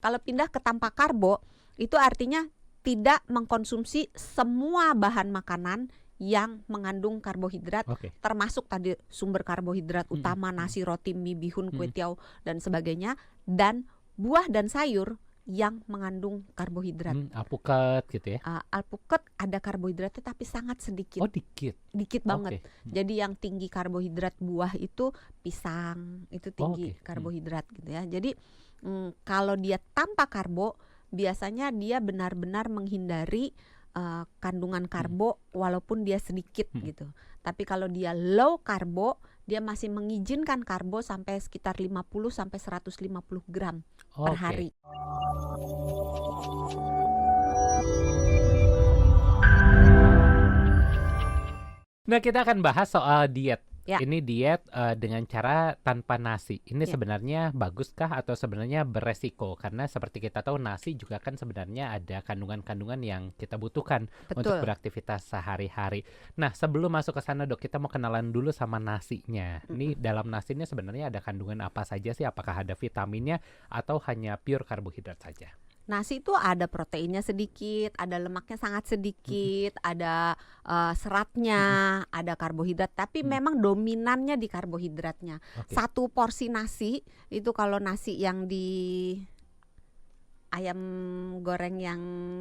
Kalau pindah ke tanpa karbo, itu artinya tidak mengkonsumsi semua bahan makanan yang mengandung karbohidrat, termasuk tadi sumber karbohidrat utama nasi, roti, mie, bihun, kue tiaw dan sebagainya, dan buah dan sayur yang mengandung karbohidrat. Alpukat gitu ya? Alpukat ada karbohidratnya tapi sangat sedikit. Oh, dikit Banget. Jadi yang tinggi karbohidrat buah itu pisang, itu tinggi karbohidrat gitu ya. Jadi kalau dia tanpa karbo, biasanya dia benar-benar menghindari kandungan karbo walaupun dia sedikit gitu. Tapi kalau dia low karbo, dia masih mengizinkan karbo sampai sekitar 50 sampai 150 gram per hari. Nah, kita akan bahas soal diet. Ini diet dengan cara tanpa nasi. Ini sebenarnya baguskah atau sebenarnya beresiko? Karena seperti kita tahu nasi juga kan sebenarnya ada kandungan-kandungan yang kita butuhkan untuk beraktivitas sehari-hari. Nah, sebelum masuk ke sana Dok, kita mau kenalan dulu sama nasinya. Ini dalam nasi ini sebenarnya ada kandungan apa saja sih? Apakah ada vitaminnya atau hanya pure karbohidrat saja? Nasi itu ada proteinnya sedikit, ada lemaknya sangat sedikit, ada seratnya, ada karbohidrat, tapi memang dominannya di karbohidratnya. Satu porsi nasi itu kalau nasi yang di ayam goreng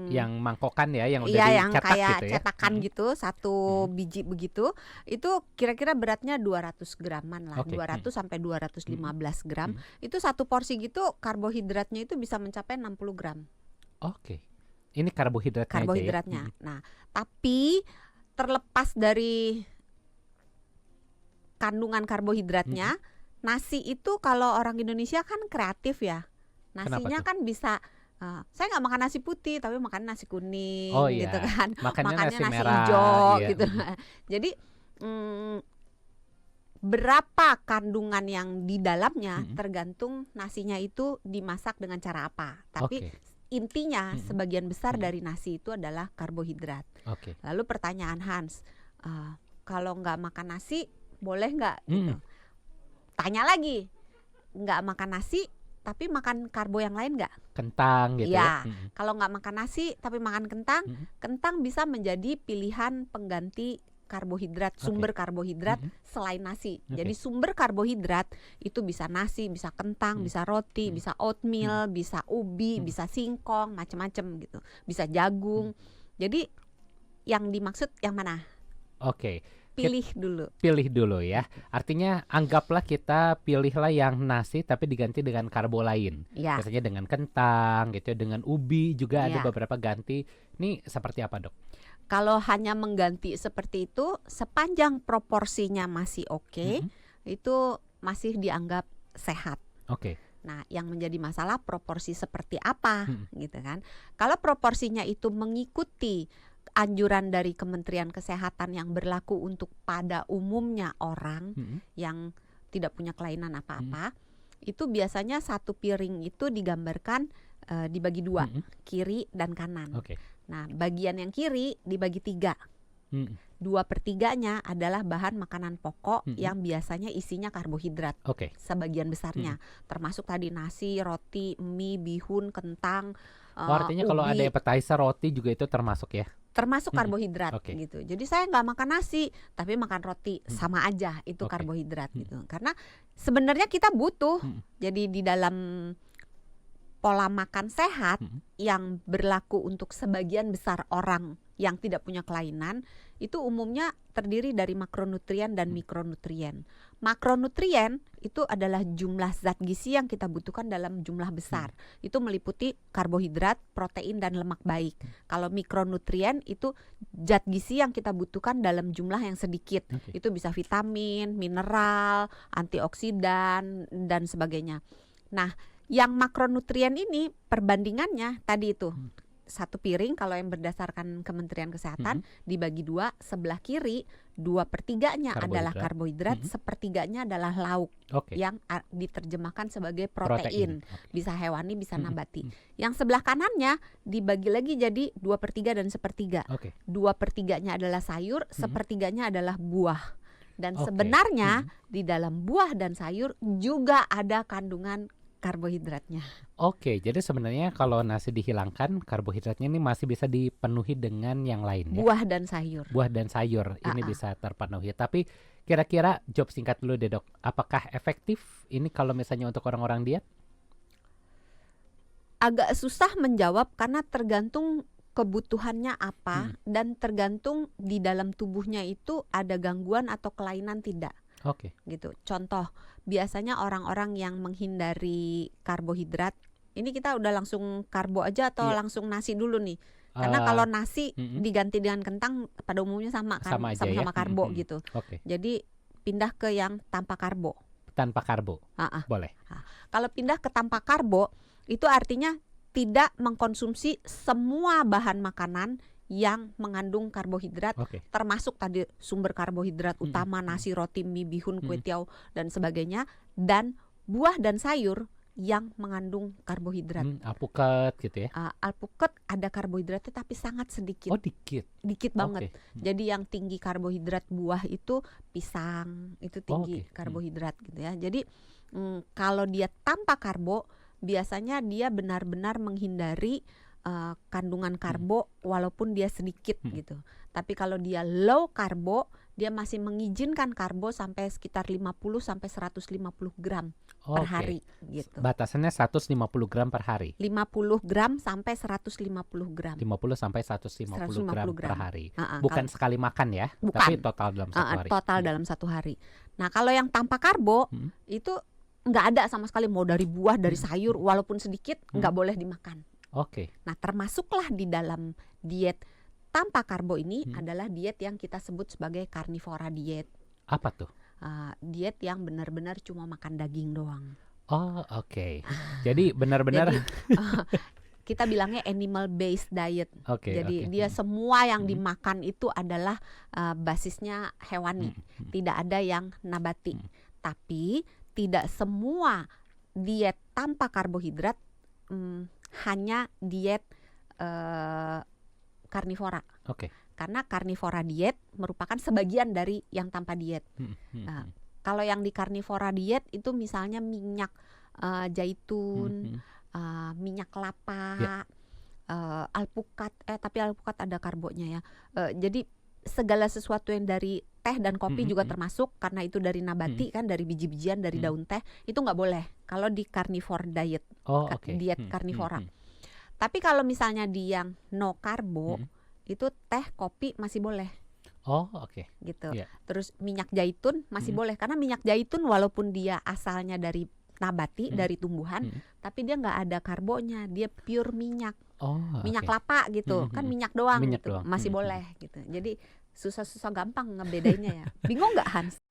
yang mangkokan ya, yang udah yang dicetak kayak gitu ya? cetakan gitu, satu biji begitu, itu kira-kira beratnya 200 graman lah, 200 sampai 215 gram. Itu satu porsi gitu, karbohidratnya itu bisa mencapai 60 gram. Ini karbohidratnya aja ya? Nah, tapi terlepas dari kandungan karbohidratnya, nasi itu kalau orang Indonesia kan kreatif ya. Nasinya kan bisa saya nggak makan nasi putih tapi makan nasi kuning gitu kan, makannya nasi hijau gitu. Jadi berapa kandungan yang di dalamnya tergantung nasinya itu dimasak dengan cara apa. Tapi intinya sebagian besar dari nasi itu adalah karbohidrat. Lalu pertanyaan Hans, kalau nggak makan nasi boleh nggak? Gitu. Tanya lagi, nggak makan nasi tapi makan karbo yang lain nggak? Kentang gitu ya? Kalau nggak makan nasi tapi makan kentang, kentang bisa menjadi pilihan pengganti karbohidrat, sumber karbohidrat selain nasi. Jadi sumber karbohidrat itu bisa nasi, bisa kentang, bisa roti, bisa oatmeal, bisa ubi, bisa singkong, macam-macam gitu. Bisa jagung. Jadi yang dimaksud yang mana? Pilih dulu ya. Artinya anggaplah kita pilihlah yang nasi tapi diganti dengan karbo lain. Biasanya dengan kentang gitu, dengan ubi juga ada beberapa ganti. Ini seperti apa Dok? Kalau hanya mengganti seperti itu, sepanjang proporsinya masih itu masih dianggap sehat. Nah, yang menjadi masalah proporsi seperti apa gitu kan. Kalau proporsinya itu mengikuti anjuran dari Kementerian Kesehatan yang berlaku untuk pada umumnya orang yang tidak punya kelainan apa-apa, itu biasanya satu piring itu digambarkan dibagi dua, kiri dan kanan. Nah, bagian yang kiri dibagi 3. 2/3 adalah bahan makanan pokok yang biasanya isinya karbohidrat, sebagian besarnya, termasuk tadi nasi, roti, mie, bihun, kentang, artinya ubi. Kalau ada appetizer roti juga itu termasuk ya? Termasuk karbohidrat gitu. Jadi saya nggak makan nasi tapi makan roti, sama aja itu karbohidrat gitu. Karena sebenarnya kita butuh. Jadi di dalam pola makan sehat yang berlaku untuk sebagian besar orang yang tidak punya kelainan itu umumnya terdiri dari makronutrien dan mikronutrien. Makronutrien itu adalah jumlah zat gizi yang kita butuhkan dalam jumlah besar. Itu meliputi karbohidrat, protein dan lemak baik. Kalau mikronutrien itu zat gizi yang kita butuhkan dalam jumlah yang sedikit. Itu bisa vitamin, mineral, antioksidan dan sebagainya. Nah, yang makronutrien ini perbandingannya tadi itu satu piring kalau yang berdasarkan Kementerian Kesehatan dibagi 2, sebelah kiri 2/3 adalah karbohidrat, 1/3 adalah lauk yang diterjemahkan sebagai protein. Bisa hewani, bisa nabati. Yang sebelah kanannya dibagi lagi jadi 2/3 dan 1/3. 2/3 adalah sayur, 1/3 adalah buah. Dan sebenarnya di dalam buah dan sayur juga ada kandungan karbohidratnya. Oke, jadi sebenarnya kalau nasi dihilangkan, karbohidratnya ini masih bisa dipenuhi dengan yang lain ya? Buah dan sayur. Buah dan sayur ini bisa terpenuhi. Tapi kira-kira jawab singkat dulu deh dok, apakah efektif ini kalau misalnya untuk orang-orang diet? Agak susah menjawab karena tergantung kebutuhannya apa dan tergantung di dalam tubuhnya itu ada gangguan atau kelainan tidak. Oke. Gitu. Contoh, biasanya orang-orang yang menghindari karbohidrat, ini kita udah langsung karbo aja atau langsung nasi dulu nih? Karena kalau nasi diganti dengan kentang pada umumnya sama kan, sama-sama karbo gitu. Jadi pindah ke yang tanpa karbo. Tanpa karbo, boleh. Kalau pindah ke tanpa karbo, itu artinya tidak mengkonsumsi semua bahan makanan yang mengandung karbohidrat, termasuk tadi sumber karbohidrat utama nasi, roti, mie, bihun, kue tiaw dan sebagainya, dan buah dan sayur yang mengandung karbohidrat. Alpukat gitu ya? Alpukat ada karbohidratnya tapi sangat sedikit. Oh dikit banget. Jadi yang tinggi karbohidrat buah itu pisang, itu tinggi karbohidrat gitu ya. Jadi kalau dia tanpa karbo, biasanya dia benar-benar menghindari kandungan karbo walaupun dia sedikit gitu. Tapi kalau dia low karbo, dia masih mengizinkan karbo sampai sekitar 50 sampai 150 gram per hari gitu. Batasannya 150 gram per hari. 50 gram sampai 150 gram. 50 sampai 150 gram per hari. Kalau Bukan sekali makan ya, tapi total dalam satu hari. Total dalam satu hari. Nah, kalau yang tanpa karbo itu nggak ada sama sekali, mau dari buah, dari sayur, walaupun sedikit nggak boleh dimakan. Nah, termasuklah di dalam diet tanpa karbo ini adalah diet yang kita sebut sebagai carnivora diet. Apa tuh? Diet yang benar-benar cuma makan daging doang. Jadi benar-benar kita bilangnya animal based diet. Jadi dia semua yang dimakan itu adalah basisnya hewani, tidak ada yang nabati. Tapi tidak semua diet tanpa karbohidrat hanya diet karnivora. Karena karnivora diet merupakan sebagian dari yang tanpa diet. Kalau yang di karnivora diet itu misalnya minyak zaitun, minyak kelapa, alpukat. Tapi alpukat ada karbonya ya. Jadi segala sesuatu yang dari teh dan kopi juga termasuk, karena itu dari nabati kan, dari biji-bijian, dari daun teh, itu nggak boleh kalau di carnivore diet, diet karnivora. Tapi kalau misalnya di yang no karbo, itu teh, kopi masih boleh. Gitu. Terus minyak zaitun masih boleh, karena minyak zaitun walaupun dia asalnya dari nabati, dari tumbuhan, tapi dia nggak ada karbonya, dia pure minyak. Minyak kelapa gitu, kan minyak doang gitu, masih boleh gitu. Jadi susah-susah gampang ngebedainnya ya. Bingung nggak Hans?